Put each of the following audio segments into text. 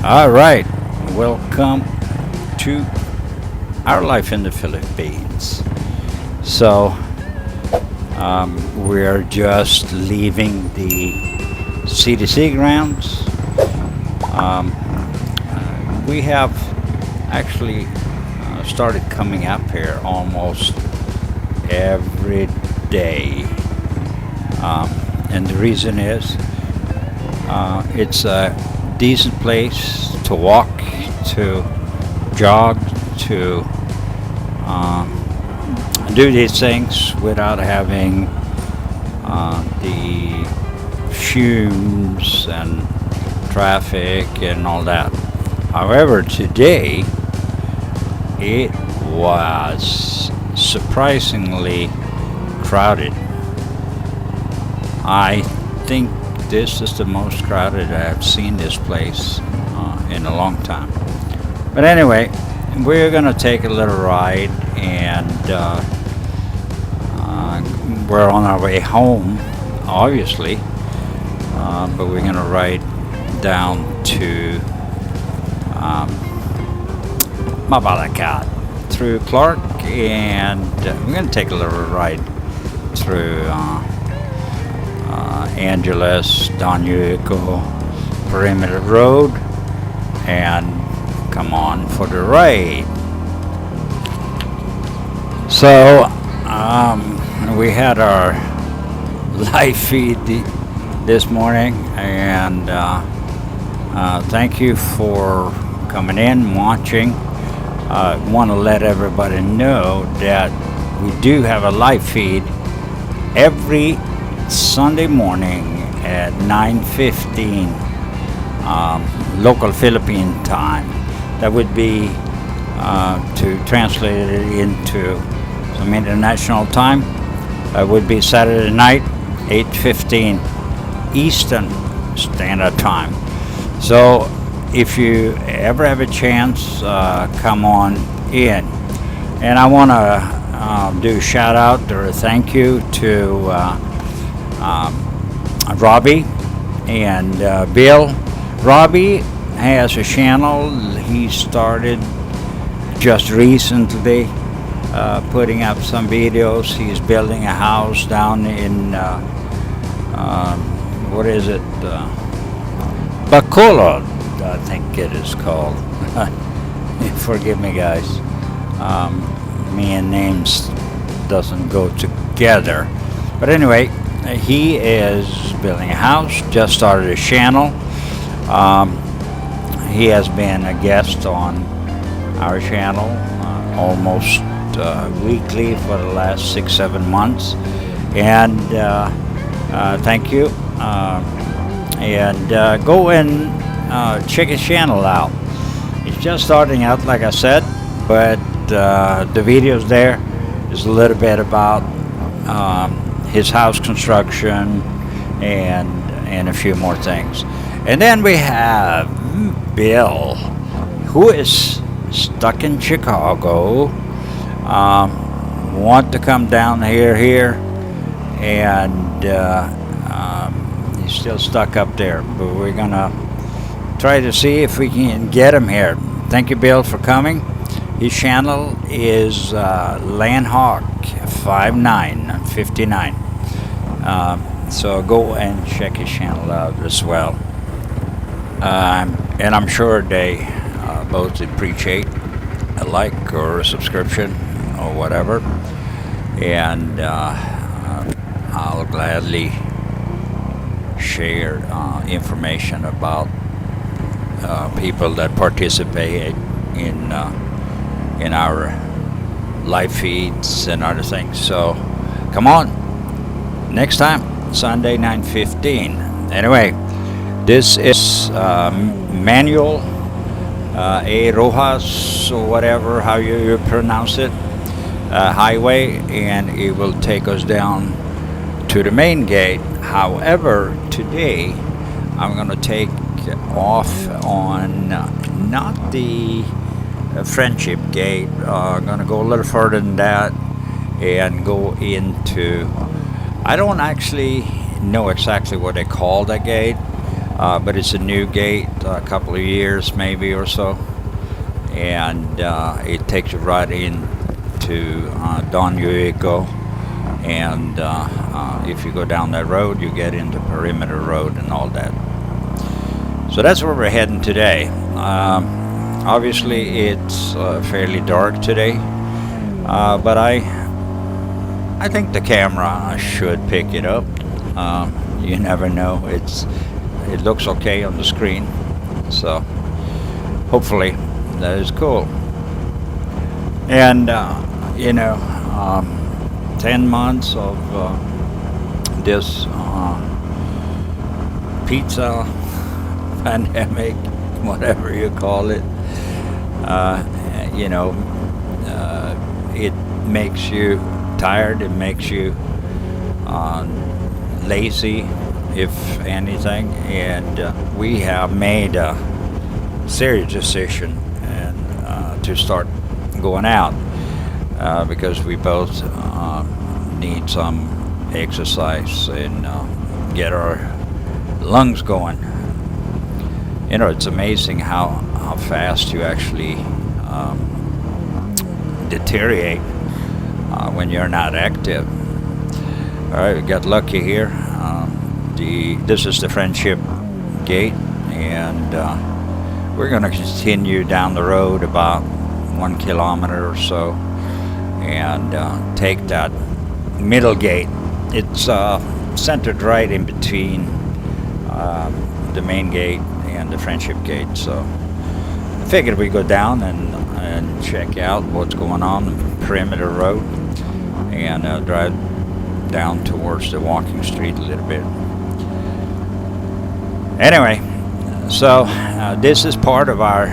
All right, welcome to our life in the Philippines. So, we're just leaving the CDC grounds. We have actually started coming up here almost every day. And the reason is it's a decent place to walk, to jog, to do these things without having the fumes and traffic and all that. However, today it was surprisingly crowded. I think this is the most crowded I've seen this place in a long time. But anyway, we're gonna take a little ride, and we're on our way home, obviously. But we're gonna ride down to Mabalacat through Clark, and we're gonna take a little ride through Angeles, Donuco, Perimeter Road, and come on for the ride. So we had our live feed this morning, and thank you for coming in, watching. I want to let everybody know that we do have a live feed every Sunday morning at 9:15 local Philippine time. That would be to translate it into some international time. That would be Saturday night, 8:15 Eastern Standard Time. So if you ever have a chance, come on in. And I want to do a shout out or a thank you to Robbie and Bill. Robbie has a channel he started just recently, putting up some videos. He's building a house down in what is it, Bacolod, I think it is called. Forgive me, guys. Me and names doesn't go together. But anyway, he is building a house, just started a channel. He has been a guest on our channel almost weekly for the last 6-7 months. And thank you. And go and check his channel out. He's just starting out, like I said, but the videos there is a little bit about his house construction and a few more things. And then we have Bill, who is stuck in Chicago, want to come down here, and he's still stuck up there, but we're gonna try to see if we can get him here. Thank you, Bill, for coming. His channel is Landhawk5959. So go and check his channel out as well. And I'm sure they both appreciate a like or a subscription or whatever. And I'll gladly share information about people that participate in our live feeds and other things. So come on, next time, Sunday 9:15. Anyway, this is Manuel A. Rojas, or whatever, how you pronounce it, highway, and it will take us down to the main gate. However, today I'm going to take off on not the Friendship Gate. I'm going to go a little further than that and go into, I don't actually know exactly what they call that gate. but it's a new gate, a couple of years maybe or so, and it takes you right in to Don Diego, and if you go down that road, you get into Perimeter Road and all that. So that's where we're heading today. Obviously, it's fairly dark today, but I think the camera should pick it up. You never know. It looks okay on the screen, so hopefully that is cool. And 10 months of this pizza pandemic, whatever you call it, it makes you tired, it makes you lazy, if anything, and we have made a serious decision to start going out because we both need some exercise and get our lungs going. It's amazing how fast you actually deteriorate when you're not active. All right, we got lucky here. This is the Friendship Gate, and we're going to continue down the road about 1 kilometer or so and take that middle gate. It's centered right in between the main gate and the Friendship Gate. So I figured we go down and check out what's going on Perimeter Road and drive down towards the walking street a little bit. Anyway, so this is part of our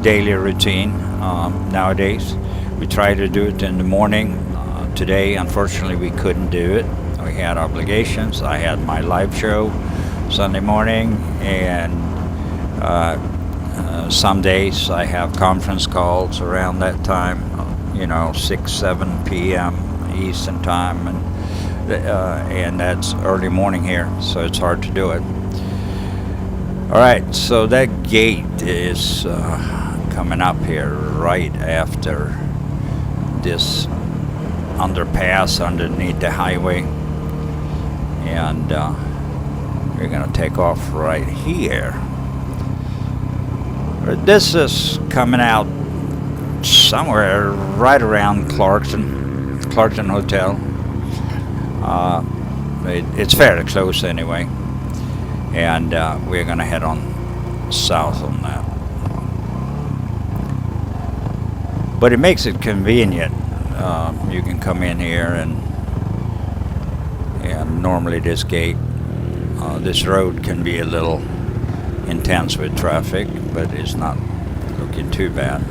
daily routine nowadays. We try to do it in the morning. Today, unfortunately, we couldn't do it. We had obligations. I had my live show Sunday morning, and some days I have conference calls around that time, 6, 7 p.m. Eastern time, and that's early morning here, so it's hard to do it. All right, so that gate is coming up here right after this underpass underneath the highway, and we're gonna take off right here. This is coming out somewhere right around Clarkson Hotel. It's fairly close anyway, and we're gonna head on south on that. But it makes it convenient. You can come in here and normally this gate, this road can be a little intense with traffic, but it's not looking too bad.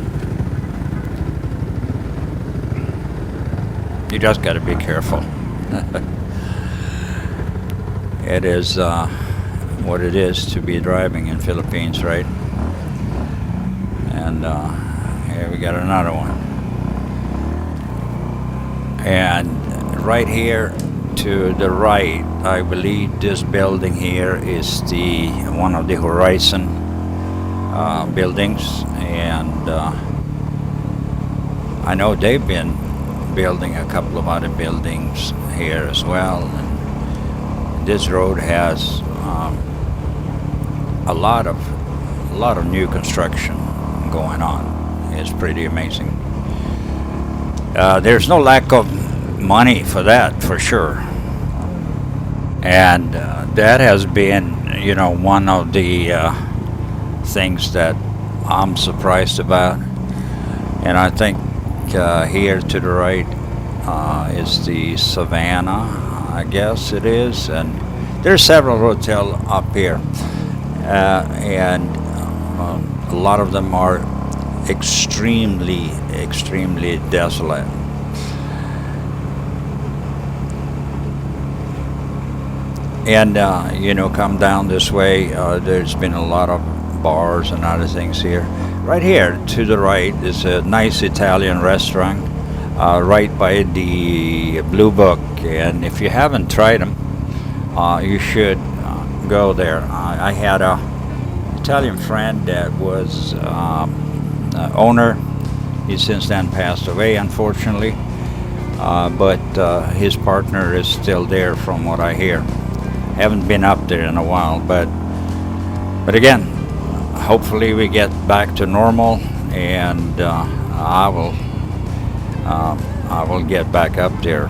You just got to be careful. It is what it is to be driving in Philippines, right? And here we got another one. And right here to the right, I believe this building here is one of the Horizon buildings, and I know they've been building a couple of other buildings here as well. And this road has a lot of new construction going on. It's pretty amazing. There's no lack of money for that, for sure, and that has been, one of the things that I'm surprised about. And I think here to the right is the Savannah, I guess it is, and there's several hotels up here, and a lot of them are extremely desolate. And come down this way, there's been a lot of bars and other things here. Right here to the right is a nice Italian restaurant right by the Blue Book, and if you haven't tried them, you should go there. I had a Italian friend that was owner. He's since then passed away, unfortunately. But his partner is still there, from what I hear. Haven't been up there in a while, but again, hopefully we get back to normal, and I will get back up there.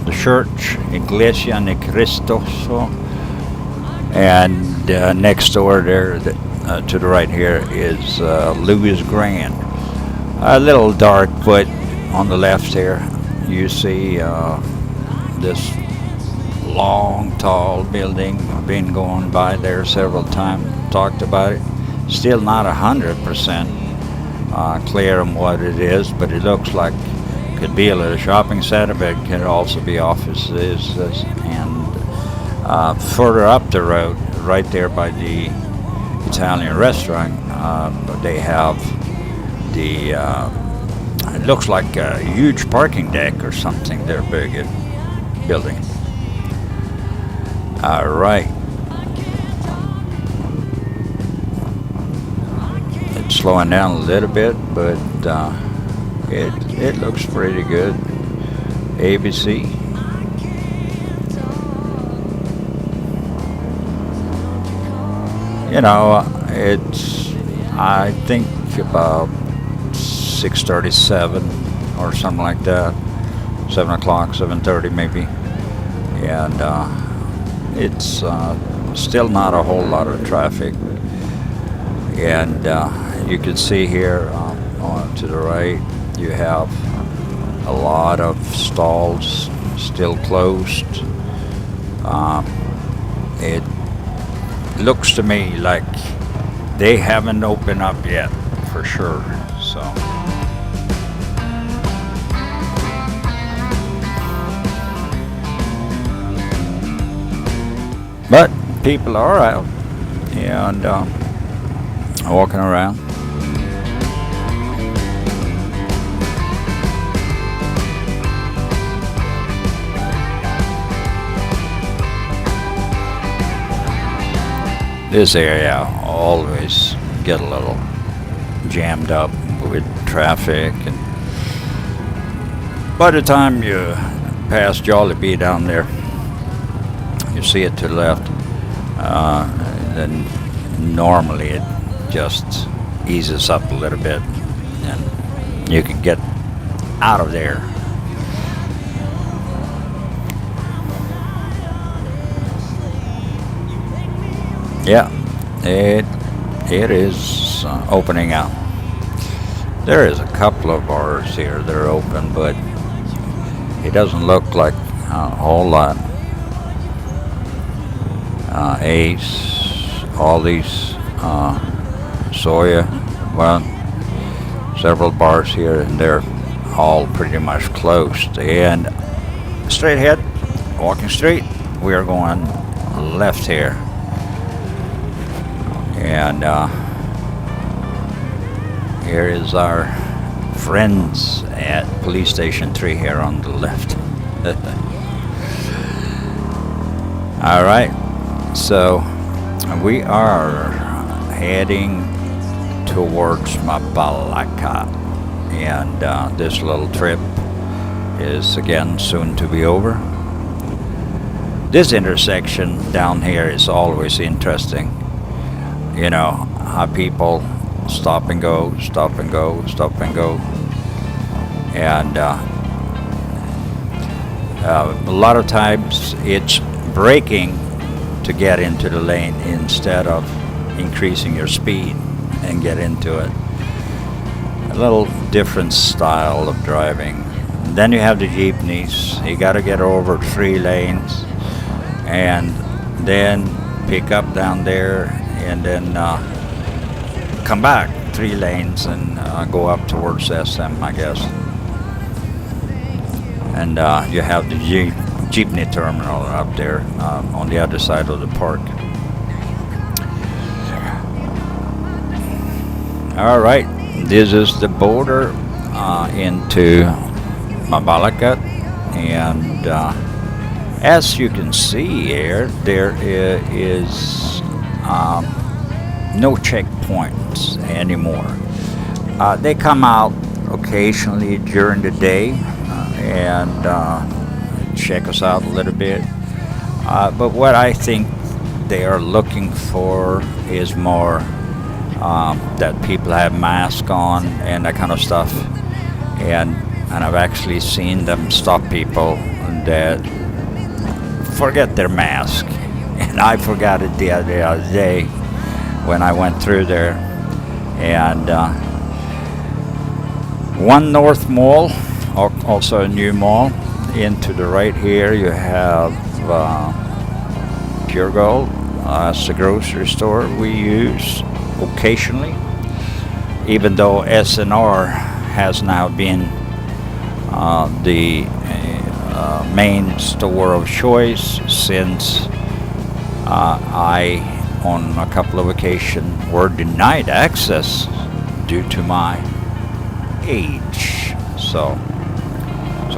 The church, Iglesia Ni Cristo, and next door there, to the right here, is Louis Grand. A little dark, but on the left here you see this long, tall building. I've been going by there several times, talked about it. Still not 100% clear on what it is, but it looks like it could be a little shopping center, but it could also be offices. And further up the road, right there by the Italian restaurant, they have the it looks like a huge parking deck or something they're building. All right. It's slowing down a little bit, but it looks pretty good. ABC. You know, it's, I think, about 6:37 or something like that. 7 o'clock, 7:30 maybe. And it's still not a whole lot of traffic. And you can see here on to the right, you have a lot of stalls still closed. It looks to me like they haven't opened up yet, for sure. So but people are out and walking around. This area always get a little jammed up with traffic, and by the time you pass Jollibee down there, you see it to the left, then normally it just eases up a little bit and you can get out of there. Yeah, it is opening up. There is a couple of bars here that are open, but it doesn't look like a whole lot. Ace, all these, Soya, well, several bars here, and they're all pretty much closed. And straight ahead, walking straight, we are going left here. And here is our friends at Police Station 3 here on the left. All right, so we are heading towards Mabalacat, and this little trip is again soon to be over. This intersection down here is always interesting. You know, how people stop and go, stop and go, stop and go. And a lot of times it's braking to get into the lane instead of increasing your speed and get into it. A little different style of driving. And then you have the jeepneys. You got to get over 3 lanes and then pick up down there, and then come back 3 lanes and go up towards SM, I guess. And you have the jeepney terminal up there on the other side of the park. All right, this is the border into Mabalacat, and As you can see here, there is no checkpoints anymore. They come out occasionally during the day and check us out a little bit. But what I think they are looking for is more that people have masks on and that kind of stuff. And I've actually seen them stop people that forget their mask. And I forgot it the other day when I went through there. And One North Mall, also a new mall. Into the right here you have Pure Gold. It's a grocery store we use occasionally, even though SNR has now been the main store of choice since I, on a couple of occasions, were denied access due to my age. So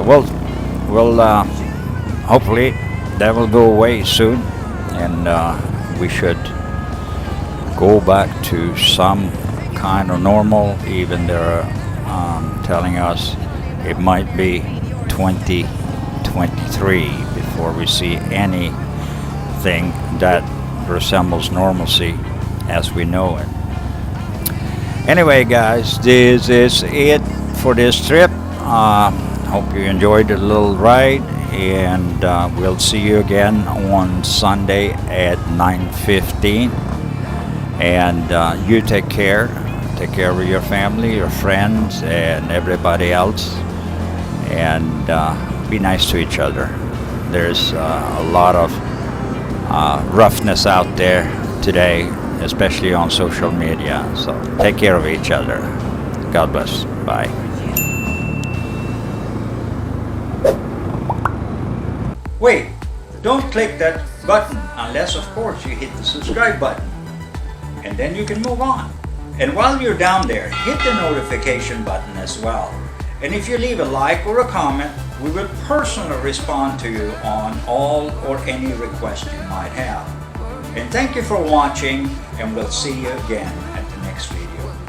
we'll hopefully that will go away soon, and we should go back to some kind of normal. Even they're telling us it might be 2023 before we see anything that resembles normalcy as we know it. Anyway, guys, this is it for this trip. Hope you enjoyed the little ride, and we'll see you again on Sunday at 9:15. And you take care of your family, your friends, and everybody else, and be nice to each other. There's a lot of roughness out there today, especially on social media. So take care of each other. God bless. Bye. Wait, don't click that button unless, of course, you hit the subscribe button. And then you can move on. And while you're down there, hit the notification button as well. And if you leave a like or a comment, we will personally respond to you on all or any request you might have. And thank you for watching, and we'll see you again at the next video.